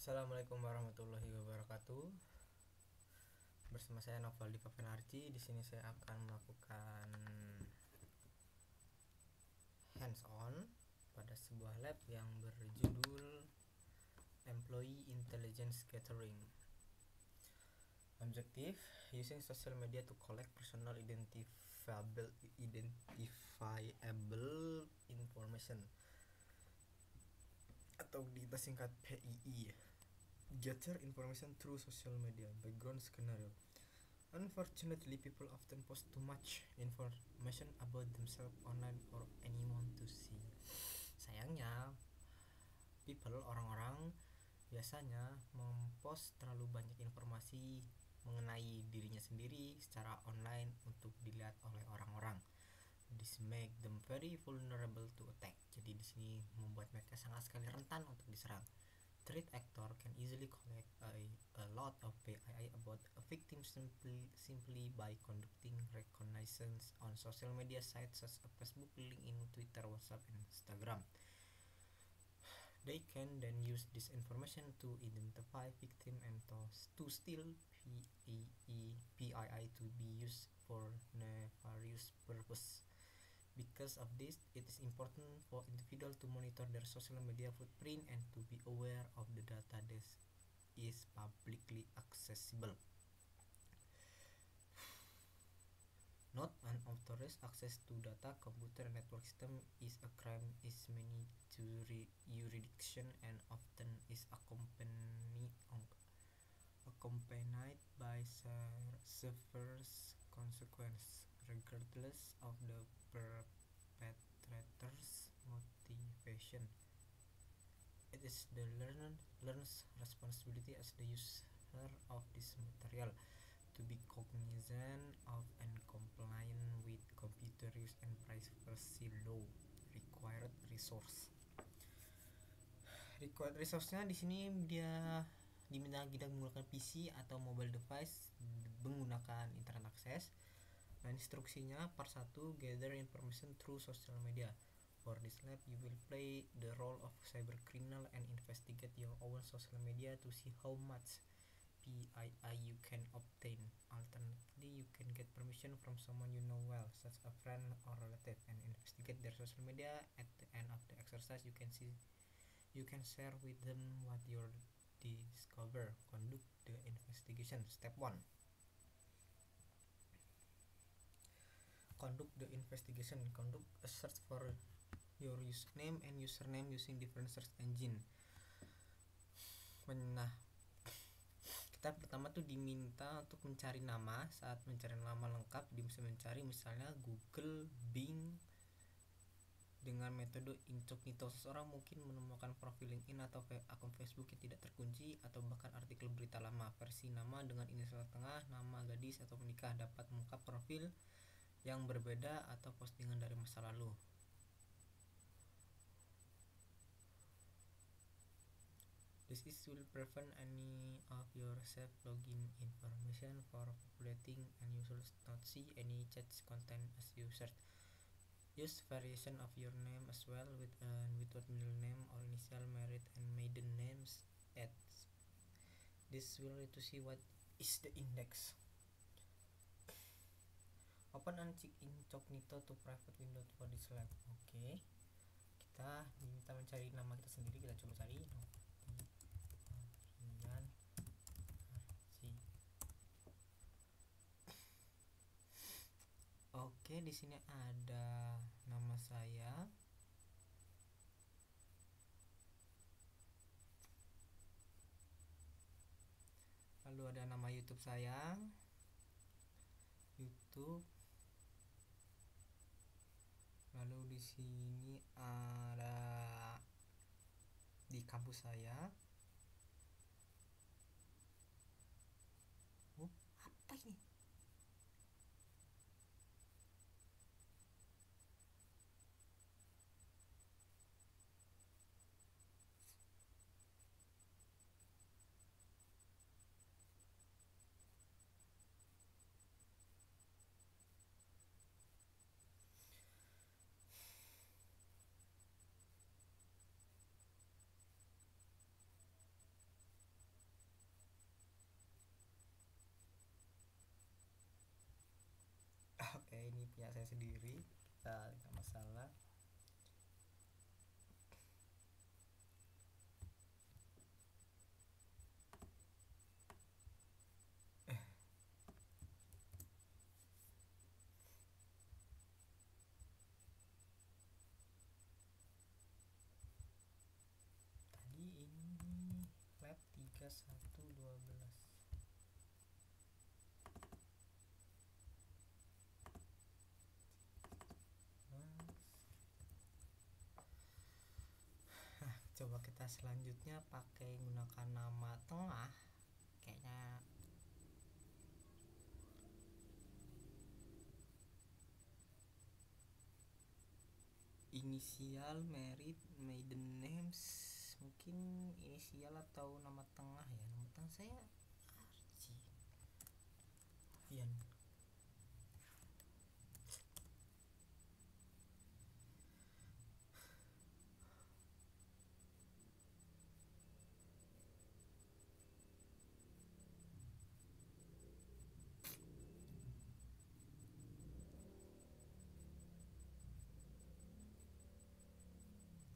Assalamualaikum warahmatullahi wabarakatuh. Bersama saya Noval Dipapenarji. Di sini saya akan melakukan hands on pada sebuah lab yang berjudul Employee Intelligence Gathering. Objektif: using social media to collect personal identifiable information atau disingkat PII. Gather information through social media. Background scenario: unfortunately, people often post too much information about themselves online for anyone to see. Sayangnya, orang-orang biasanya mempost terlalu banyak informasi mengenai dirinya sendiri secara online untuk dilihat oleh orang-orang. This make them very vulnerable to attack. Jadi di sini membuat mereka sangat sekali rentan untuk diserang. Threat actor can easily collect a lot of PII about a victim simply by conducting reconnaissance on social media sites such as Facebook, LinkedIn, Twitter, WhatsApp, and Instagram. They can then use this information to identify victim and to steal PII to be used for nefarious purpose. Because of this, it is important for individuals to monitor their social media footprint and to be aware of the data that is publicly accessible. Not unauthorized access to data, computer, and network system is a crime in many jurisdictions and often is accompanied by severe consequences, regardless of the perpetrator's motivation. It is the learner's responsibility as the user of this material to be cognizant of and compliant with computer use and privacy law. Required resource-nya di sini dia diminta kita menggunakan PC atau mobile device menggunakan internet access. Nah, instruksinya part 1, gather information through social media. For this lab, you will play the role of cyber criminal and investigate your own social media to see how much PII you can obtain. Alternatively, you can get permission from someone you know well, such a friend or relative, and investigate their social media. At the end of the exercise, you can share with them what you discover. Conduct the investigation. Step 1. Conduct the investigation. Conduct a search for your username and username using different search engine. Nah, kita pertama tuh diminta untuk mencari nama. Saat mencari nama lengkap, bisa mencari misalnya Google, Bing dengan metode incognito. Seseorang mungkin menemukan profil LinkedIn atau akun Facebook yang tidak terkunci, atau bahkan artikel berita lama. Versi nama dengan inisial tengah, nama gadis atau menikah dapat mengungkap profil yang berbeda atau postingan dari masa lalu. This will prevent any of your self-login information for populating, and you should not see any chat content as you search. Use variation of your name as well, without middle name or initial, married and maiden names. This will let to see what is the index. Open and check incognito to private window for this lab. Oke. Kita diminta mencari nama kita sendiri. Kita coba cari Oke, di sini ada nama saya. Lalu ada nama YouTube saya. YouTube. Lalu di sini ada di kampus saya. Apa ini? ini punya saya sendiri, nggak masalah. Tadi ini lab 3112. Coba kita selanjutnya pakai gunakan nama tengah, kayaknya inisial, merit, maiden names, mungkin inisial atau nama tengah ya. Nama tengah saya Archie Ian.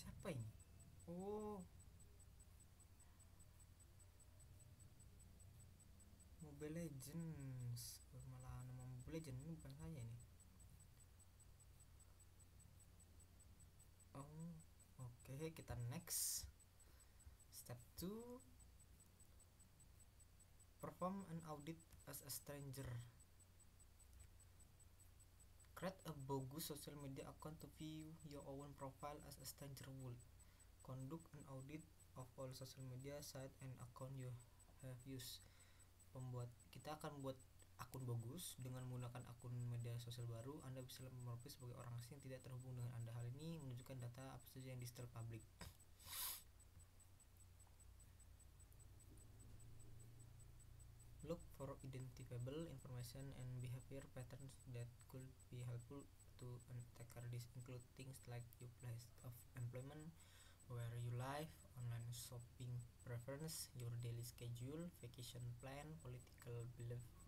Siapa ini? Oh, Mobile Legends. Malah nama Mobile Legends ini bukan saya nih. Oh, oke, kita next. Step 2. Perform an audit as a stranger. Create a bogus social media account to view your own profile as a stranger would. Conduct an audit of all social media site and account you have used. Kita akan buat akun bogus dengan menggunakan akun media sosial baru. Anda bisa memprofil sebagai orang asing yang tidak terhubung dengan Anda. Hal ini menunjukkan data apa saja yang di-setel public. Look for identifiable information and behavior patterns that could be helpful to an attacker. This include things like your place of employment, where you live, online shopping preference, your daily schedule, vacation plan, political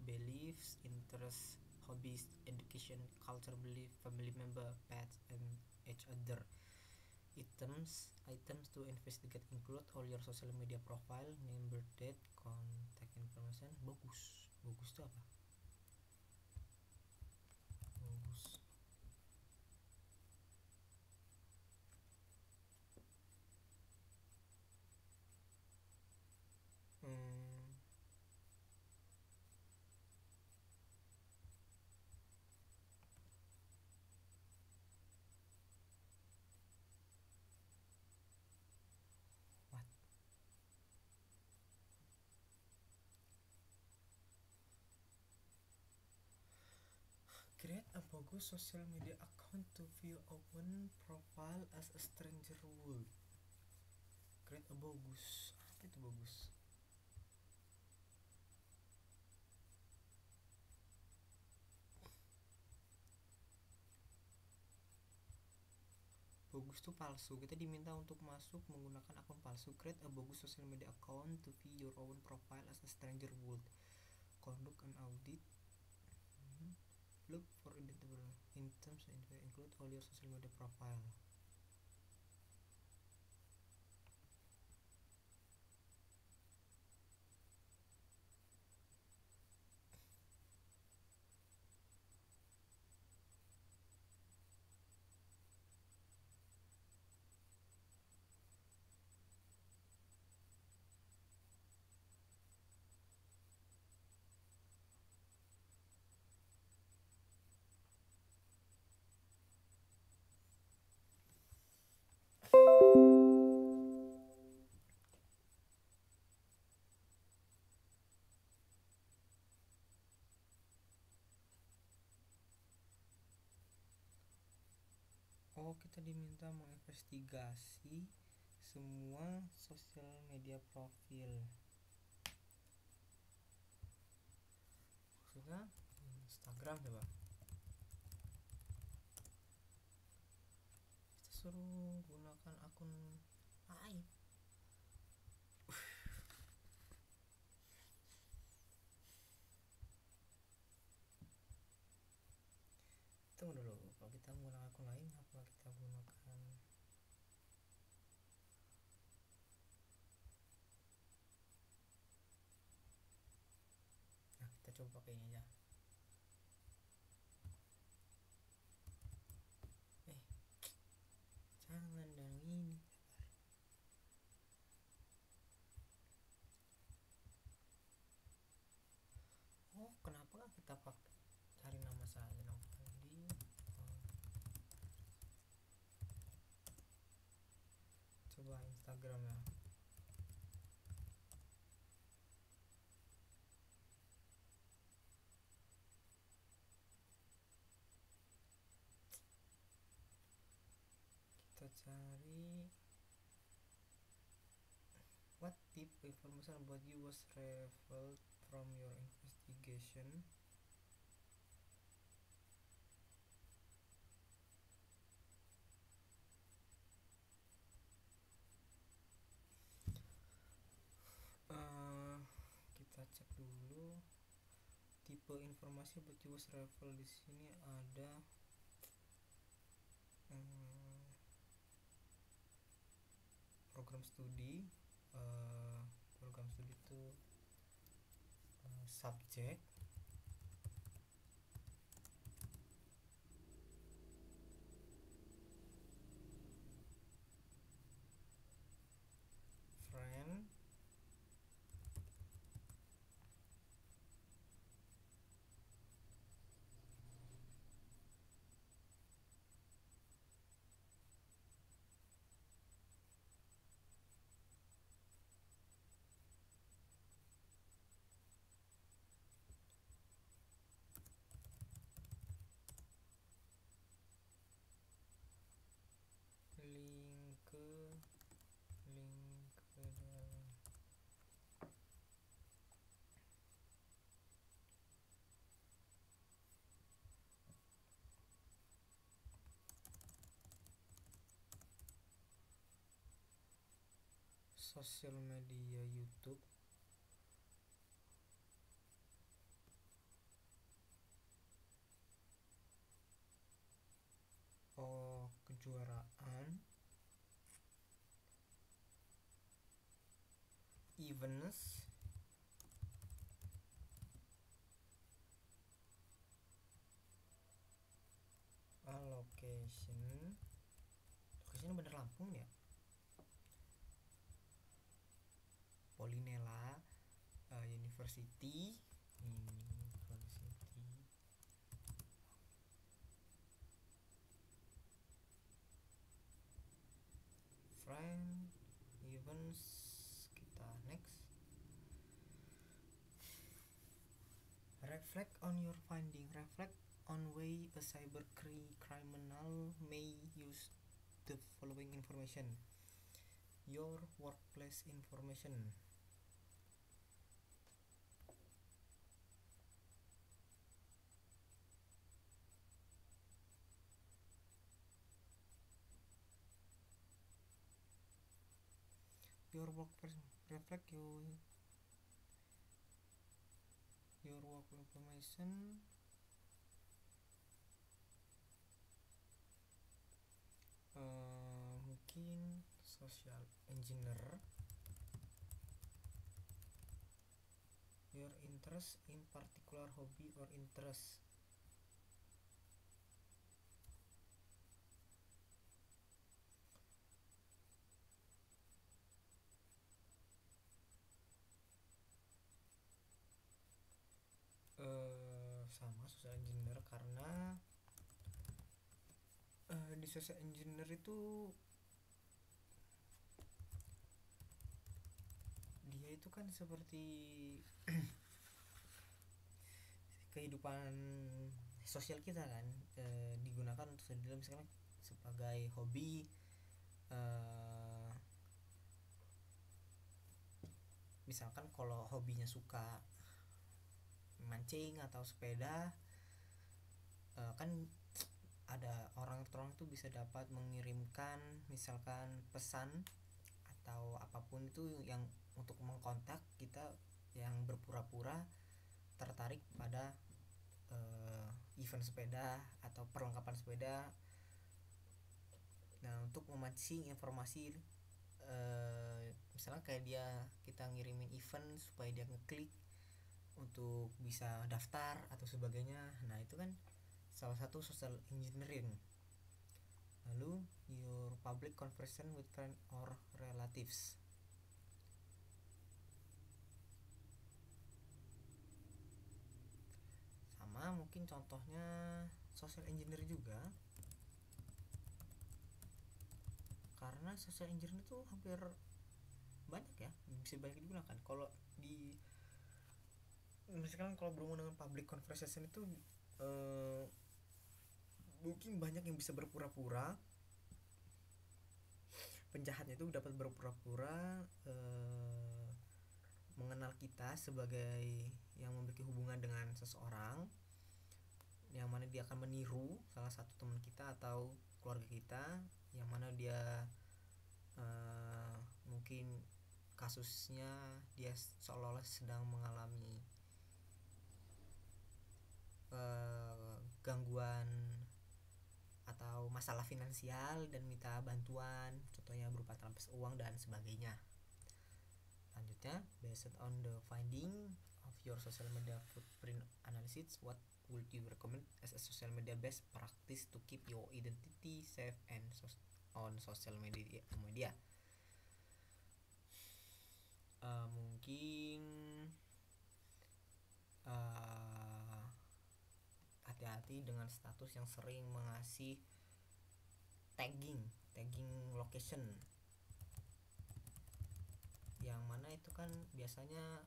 beliefs, interests, hobbies, education, culture, belief, family member, pets, and each other. Items to investigate include all your social media profile, name, birth date, contact information. Bogus itu apa? Bogus. What? Create a bogus social media account to view open profile as a stranger would. Create a bogus. Apa itu bogus? Bogus itu palsu. Kita diminta untuk masuk menggunakan akun palsu. Create a bogus social media account to view your own profile as a stranger would. Conduct an audit. Look for identifiable items and include all your social media profile. Oh, kita diminta menginvestigasi semua sosial media profil. Maksudnya Instagram coba. Kita suruh gunakan akun lain. tunggu dulu, kalau kita menggunakan akun lain apa kita gunakan, nah kita coba pakai ini aja. Jangan dong ini. Oh kenapa nggak kita pakai cari nama saja dong Fandi. Coba Instagram ya. Kita cari what tip information about you was revealed from your investigation. Kita cek dulu tipe informasi about you was revealed. Di sini ada program studi. Program studi itu subjek, friend, link ke dalam sosial media YouTube. Oh kejuaraan, events, location bener Lampung ya. Polinela University, friend, events, kita next. Reflect on your finding. Reflect on way a cyber criminal may use the following information. Your workplace information. Your workplace reflect your work information. Mungkin social engineer. Your interest in particular hobby or interest. Sama social engineer karena di social engineer itu dia itu kan seperti kehidupan sosial kita kan, digunakan untuk misalkan sebagai hobi, misalkan kalau hobinya suka mancing atau sepeda, kan ada orang tuh bisa dapat mengirimkan misalkan pesan atau apapun itu yang untuk mengkontak kita yang berpura-pura tertarik pada event sepeda atau perlengkapan sepeda. Nah, untuk memancing informasi, misalnya kayak kita ngirimin event supaya dia ngeklik untuk bisa daftar atau sebagainya. Nah, itu kan salah satu social engineering. Lalu your public conversation with friend or relatives. Sama mungkin contohnya social engineer juga, karena social engineer itu hampir banyak ya, bisa banyak digunakan. Kalau di misalkan kalau berhubungan dengan public conversation itu mungkin banyak yang bisa berpura-pura, penjahatnya itu dapat berpura-pura mengenal kita sebagai yang memiliki hubungan dengan seseorang, yang mana dia akan meniru salah satu teman kita atau keluarga kita, yang mana dia mungkin kasusnya dia seolah-olah sedang mengalami gangguan atau masalah finansial dan minta bantuan, contohnya berupa transfer uang dan sebagainya. Selanjutnya, based on the finding of your social media footprint analysis, what would you recommend as a social media best practice to keep your identity safe and on social media? Mungkin hati-hati dengan status yang sering mengasih tagging location, yang mana itu kan biasanya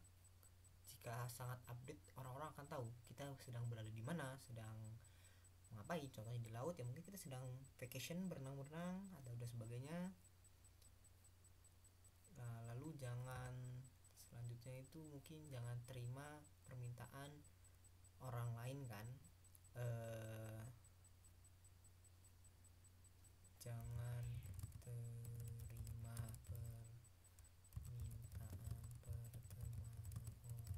jika sangat update, orang-orang akan tahu kita sedang berada di mana, sedang ngapain. Contohnya di laut, ya mungkin kita sedang vacation, berenang atau udah sebagainya. Nah, lalu selanjutnya itu mungkin jangan terima permintaan orang lain kan, jangan terima permintaan pertemanan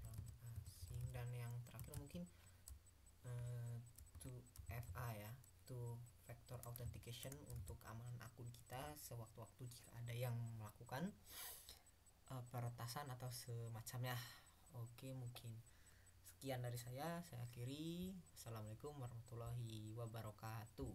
orang asing. Dan yang terakhir mungkin 2FA ya, two factor authentication, untuk keamanan akun kita sewaktu-waktu jika ada yang melakukan peretasan atau semacamnya. Oke, mungkin sekian dari saya akhiri. Assalamualaikum warahmatullahi wabarakatuh.